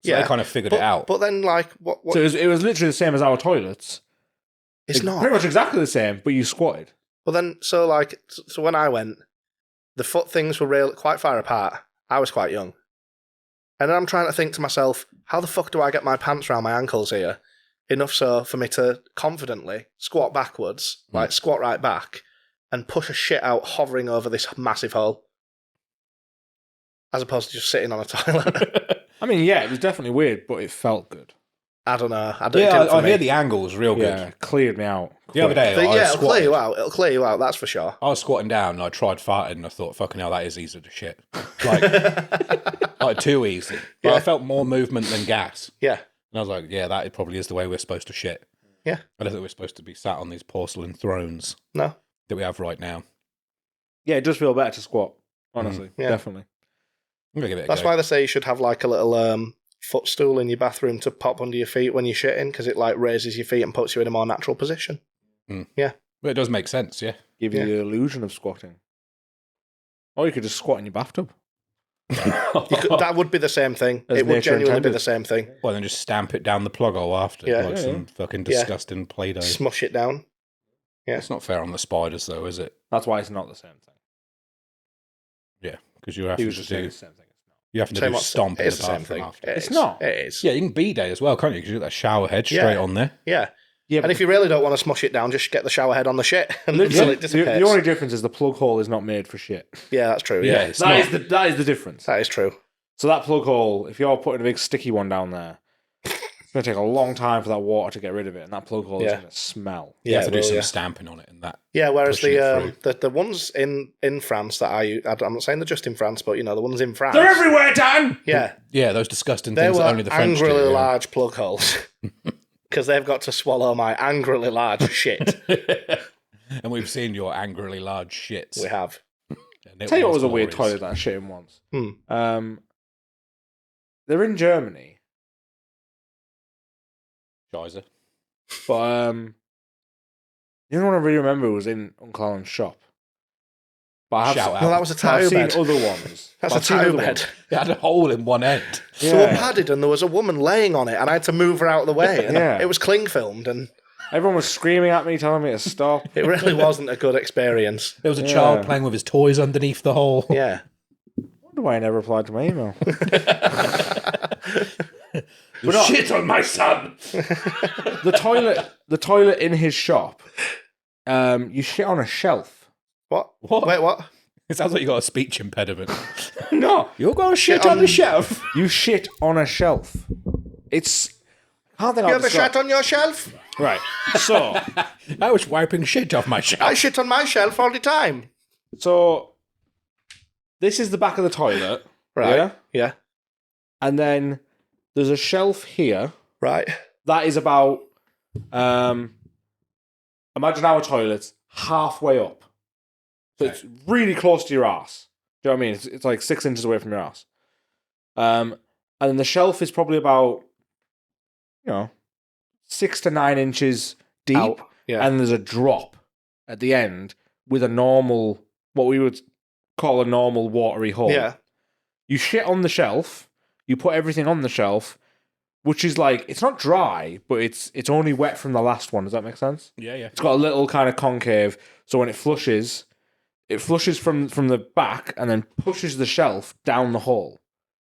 A: So they kind of figured it out.
C: But then, like, what?
B: So it was literally the same as our toilets.
C: It's not.
B: Pretty much exactly the same, but you squatted.
C: Well, then, so when I went, the foot things were quite far apart. I was quite young. And then I'm trying to think to myself, how the fuck do I get my pants around my ankles here? Enough so for me to confidently squat backwards, like squat right back, and push a shit out hovering over this massive hole. As opposed to just sitting on a toilet.
B: I mean, yeah, it was definitely weird, but it felt good.
C: I don't know.
A: I hear the angle was real good.
B: Yeah, it cleared me out.
A: The other day,
C: It'll clear you out. It'll clear you out, that's for sure.
A: I was squatting down and I tried farting and I thought, fucking hell, that is easy to shit. Like, like too easy. But
C: Yeah.
A: I felt more movement than gas.
C: Yeah.
A: And I was like, yeah, that probably is the way we're supposed to shit.
C: Yeah.
A: I don't think we're supposed to be sat on these porcelain thrones
C: No.
A: that we have right now.
B: Yeah, it does feel better to squat, honestly.
C: Yeah.
B: Definitely.
A: I'm going to give it a
C: That's
A: go.
C: why they say you should have like a little footstool in your bathroom to pop under your feet when you're shitting, because it like raises your feet and puts you in a more natural position. Yeah.
A: Well, it does make sense, yeah.
B: Give you the illusion of squatting. Or you could just squat in your bathtub.
C: That would be the same thing.
B: As
C: It would
B: nature
C: genuinely be
B: intended.
C: the same thing.
A: Well, then just stamp it down the plug hole after.
C: Yeah.
A: Like
B: Yeah,
A: some fucking disgusting Play-Doh.
C: Smush it down. Yeah.
A: It's not fair on the spiders, though, is it?
B: That's why it's not the same thing.
A: Yeah, because you have
B: He
A: to
B: was just saying
A: do...
B: it's the same thing. It's not.
A: You have to
C: Tell you
A: do
C: what,
A: stomp
C: it
A: in
C: is
A: the
C: the same
A: bathroom
C: thing.
A: after.
C: It is.
B: not.
C: It is.
A: Yeah, you can B-day as well, can't you? Because you got that shower head straight
C: Yeah.
A: on there.
C: Yeah.
B: Yeah,
C: And if you really don't want to smush it down, just get the shower head on the shit and until it dissipates.
B: the only difference is the plug hole is not made for shit.
C: Yeah, that's true.
A: Yeah,
C: Yeah,
A: it's
B: That
A: not.
B: is the difference.
C: that is true.
B: So that plug hole, if you're putting a big sticky one down there, it's going to take a long time for that water to get rid of it, and that plug hole is
C: Yeah.
B: going to smell.
A: You have to
C: it
A: do
C: will,
A: some
C: yeah.
A: stamping on it and that.
C: Yeah, whereas
A: pushing it
C: the ones in France that I'm not saying they're just in France, but you know the ones in France.
B: They're everywhere, Dan!
C: Yeah,
A: Yeah, those disgusting
C: they
A: things
C: were
A: that only the French do.
C: angrily
A: yeah.
C: large plug holes because they've got to swallow my angrily large shit.
A: And we've seen your angrily large shits.
C: We have.
A: And it
B: Tell you what was a weird
A: glorious.
B: toilet that I shit in once.
C: Hmm.
B: They're in Germany,
A: Scheiße.
B: but the only one I really remember was in Uncle Alan's shop. But I have
A: Shout out.
C: No, that was a
B: I've
C: tire
B: seen
C: bed.
B: other ones.
C: That's
B: I've
C: a
B: seen
C: tire
B: other
C: bed.
B: ones.
A: It had a hole in one end.
C: So
B: Yeah.
C: padded, and there was a woman laying on it, and I had to move her out of the way. And
B: Yeah.
C: it was cling filmed, and
B: Everyone was screaming at me, telling me to stop.
C: it really wasn't a good experience.
A: There was a
B: Yeah.
A: child playing with his toys underneath the hole.
C: Yeah.
B: I wonder why I never replied to my email.
A: You shit on my son.
B: the toilet in his shop, you shit on a shelf.
C: What?
A: What?
C: Wait, what?
A: It sounds like you got a speech impediment.
B: No,
A: You're going to shit
C: on-
A: on the shelf.
B: you shit on a shelf. It's. I can't think
C: You
B: I'll
C: have a
B: describe-
C: shit on your shelf?
B: Right. So,
A: I was wiping shit off my shelf.
C: I shit on my shelf all the time.
B: this is the back of the toilet.
C: Right.
B: Yeah?
C: Yeah.
B: And then there's a shelf here
C: Right.
B: that is about. Imagine our toilet's halfway up. So it's really close to your ass. Do you know what I mean? It's like 6 inches away from your ass. And then the shelf is probably about, 6 to 9 inches deep.
C: Out. Yeah.
B: And there's a drop at the end with a normal, what we would call a normal watery hole.
C: Yeah.
B: You shit on the shelf, you put everything on the shelf, which is like, it's not dry, but it's only wet from the last one. Does that make sense?
A: Yeah, yeah.
B: It's got a little kind of concave, so when it flushes from the back and then pushes the shelf down the hole.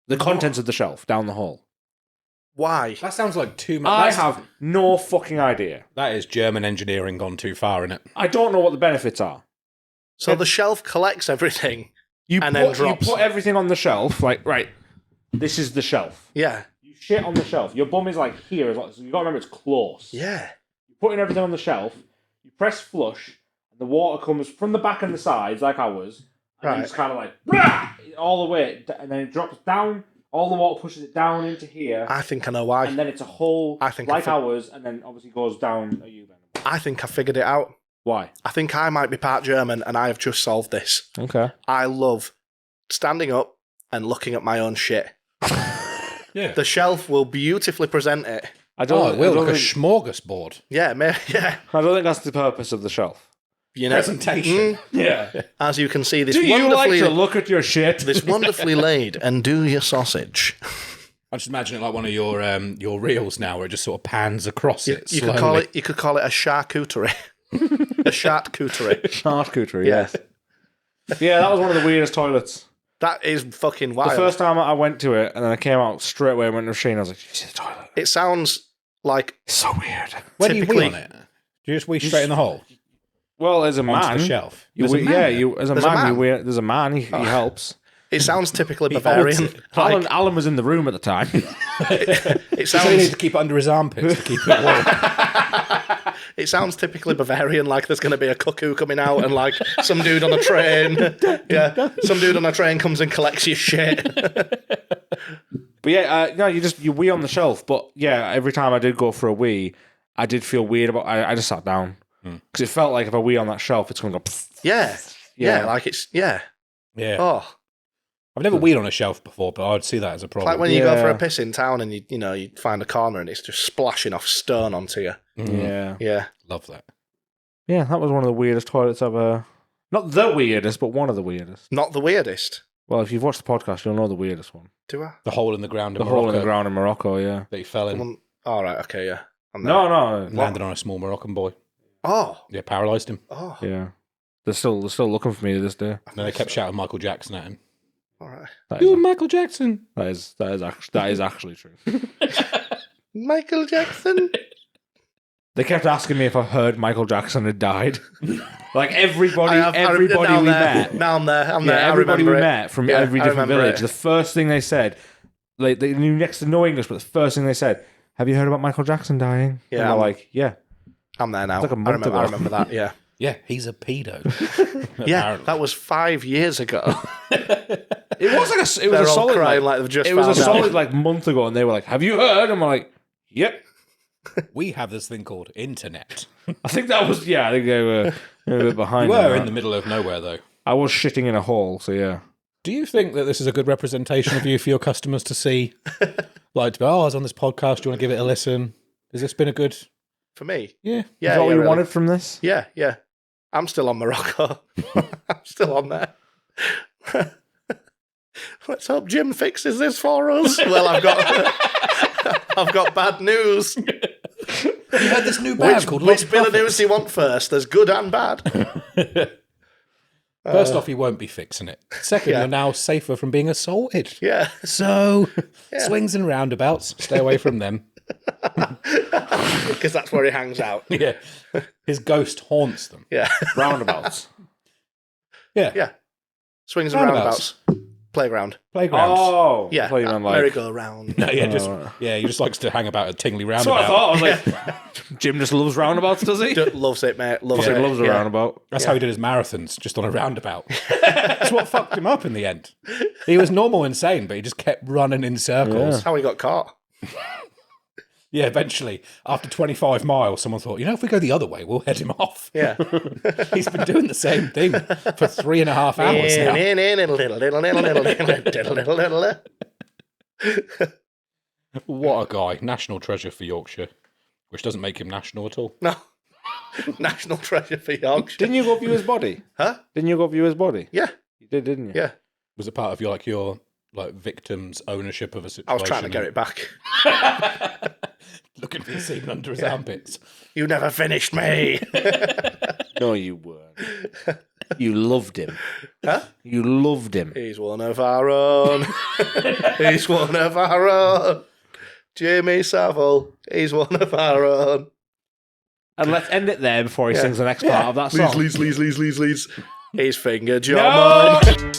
B: The contents of the shelf down the hole.
C: Why?
A: That sounds like too much.
B: I have no fucking idea.
A: That is German engineering gone too far, innit?
B: I don't know what the benefits are.
C: So the shelf collects everything.
B: You
C: And
B: put,
C: then drops.
B: You put everything on the shelf, like, right, this is the shelf.
C: Yeah.
B: You shit on the shelf. Your bum is like here, so you got to remember it's close.
C: Yeah.
B: You're putting everything on the shelf, you press flush, and the water comes from the back and the sides, like ours, And then it's kind of like, "Rah!" all the way, and then it drops down, all the water pushes it down into here,
C: I think I know why.
B: and then it's a hole
C: I think
B: like ours, and then obviously goes down at you then.
C: I think I figured it out.
B: Why?
C: I think I might be part German, and I have just solved this.
B: Okay.
C: I love standing up and looking at my own shit.
A: Yeah.
C: The shelf will beautifully present it.
B: I don't,
A: Oh, it will,
B: I
A: like
B: don't
A: a
B: think,
A: smorgasbord.
C: Yeah, yeah.
B: I don't think that's the purpose of the shelf.
C: You know,
A: Presentation.
B: Yeah.
C: as you can see, this
B: Do you like
C: wonderfully,
B: to look at your shit?
C: this wonderfully laid and do your sausage.
A: I just imagine it like one of your reels now, where it just sort of pans across it.
C: You
A: slowly.
C: could call it a charcuterie. A charcuterie.
B: Charcuterie,
C: Yeah.
B: Yeah, that was one of the weirdest toilets.
C: That is fucking wild.
B: The first time I went to it, and then I came out straight away and went to the machine, I was like, did you see the toilet?
C: It sounds like
B: It's so weird.
A: Where do you
C: typically-
A: wee on it? Do you just wee straight in the hole?
B: Well, as a
A: Onto
B: man,
A: the shelf.
B: you
A: There's a
B: wee,
A: man
B: yeah,
A: there.
B: you as a
C: There's a
B: man,
C: man?
B: you wee, there's a man. He helps.
C: it sounds typically
A: He holds
C: Bavarian.
A: it.
C: Like,
B: Alan was in the room at the time.
C: it
A: So you need
C: sounds
A: to keep it under his armpits to keep it warm.
C: it sounds typically Bavarian. Like there's going to be a cuckoo coming out, and like some dude on a train. Yeah, some dude on a train comes and collects your shit.
B: But yeah, no, you wee on the shelf. But yeah, every time I did go for a wee, I did feel weird about. I just sat down because it felt like if I wee on that shelf, it's going to go.
C: Yeah, yeah, like it's
A: Yeah.
C: Oh,
A: I've never weed on a shelf before, but I'd see that as a problem.
C: like when you go for a
B: Yeah.
C: piss in town and you find a corner and it's just splashing off stone onto you.
B: Yeah,
C: Yeah,
A: Love that.
B: yeah, that was one of the weirdest toilets ever. Not the weirdest, but one of the weirdest.
C: not the weirdest.
B: Well, if you've watched the podcast, you'll know the weirdest one.
C: Do I?
A: The hole in the ground in
B: The
A: Morocco
B: hole in the ground in Morocco. Yeah.
A: that he fell in.
C: All right. Okay. Yeah. I'm there.
B: No.
A: Landed on a small Moroccan boy.
C: Oh.
A: Yeah, paralysed him.
C: Oh.
B: Yeah. They're still looking for me to this day.
A: And then they kept shouting Michael Jackson at him.
C: All right.
A: You Michael Jackson.
B: That is actually true.
C: Michael Jackson.
B: They kept asking me if I heard Michael Jackson had died. Like everybody
C: Now
B: we met.
C: Now I'm there. I'm
B: Yeah,
C: there.
B: everybody
C: I
B: we
C: remember it.
B: met from
C: Yeah,
B: every
C: I
B: different
C: remember
B: village.
C: it.
B: The first thing they said, like they knew next to no English, but the first thing they said, "Have you heard about Michael Jackson dying?"
C: Yeah,
B: and they're like, "Yeah."
C: I'm there now.
B: It's like a month ago.
C: I remember that. Yeah.
A: Yeah, he's a pedo.
C: Yeah.
A: Apparently.
C: That was 5 years ago.
B: It was like it
C: They're
B: was a
C: all
B: solid.
C: crying
B: Like,
C: like they've just
B: it was a
C: found out.
B: solid like month ago, and they were like, "Have you heard?" And I'm like, "Yep."
A: We have this thing called internet.
B: I think that was I think they were a bit behind.
A: You
B: on
A: were
B: that.
A: in the middle of nowhere, though.
B: I was shitting in a hole, so yeah.
A: Do you think that this is a good representation of you for your customers to see? Like, to go, I was on this podcast. Do you want to give it a listen? Has this been a good?
C: For me.
A: Yeah.
C: Yeah.
B: Is that what you
C: really.
B: wanted from this?
C: Yeah. Yeah. I'm still on Morocco. I'm still on there. Let's hope Jim fixes this for us. Well, I've got bad news.
A: You had this new band called
C: Which
A: Lost
C: bit of
A: Prophets.
C: news do you want first? There's good and bad.
A: First off, he won't be fixing it. Second,
C: Yeah.
A: you're now safer from being assaulted.
C: Yeah.
A: So, swings and roundabouts, stay away from them.
C: Because that's where he hangs out.
A: Yeah. His ghost haunts them.
C: Yeah.
B: Roundabouts.
A: Yeah.
C: Yeah. Swings and roundabouts. Playground.
A: Playgrounds.
B: Oh,
C: Yeah.
B: I thought you meant like.
C: Merry-go-round.
A: No, yeah, he just likes to hang about a tingly
B: That's what I
A: roundabout.
B: thought. I was like, Jim just loves roundabouts, does he?
C: Loves it, mate. Loves
B: He
C: it.
B: loves a
C: Yeah.
B: roundabout.
A: That's how he did his marathons, just on a roundabout. That's what fucked him up in the end. He was normal insane, but he just kept running in circles.
C: That's how he got caught.
A: Yeah, eventually, after 25 miles, someone thought, if we go the other way, we'll head him off.
C: Yeah.
A: He's been doing the same thing for 3.5 hours now. What a guy. National treasure for Yorkshire, which doesn't make him national at all.
C: No. National treasure for Yorkshire.
B: Didn't you go view his body?
C: Huh?
B: Didn't you go view his body?
C: Yeah.
B: You did, didn't you?
C: Yeah.
A: Was it part of your victim's ownership of a situation?
C: I was trying to get it back.
A: Looking for the semen under his armpits.
C: You never finished me.
B: No, you weren't. You loved him.
C: Huh?
B: You loved him.
C: He's one of our own. He's one of our own. Jimmy Savile. He's one of our own.
B: And let's end it there before he sings the next part of that song.
C: Lees. He's fingered your
B: No!
C: mum.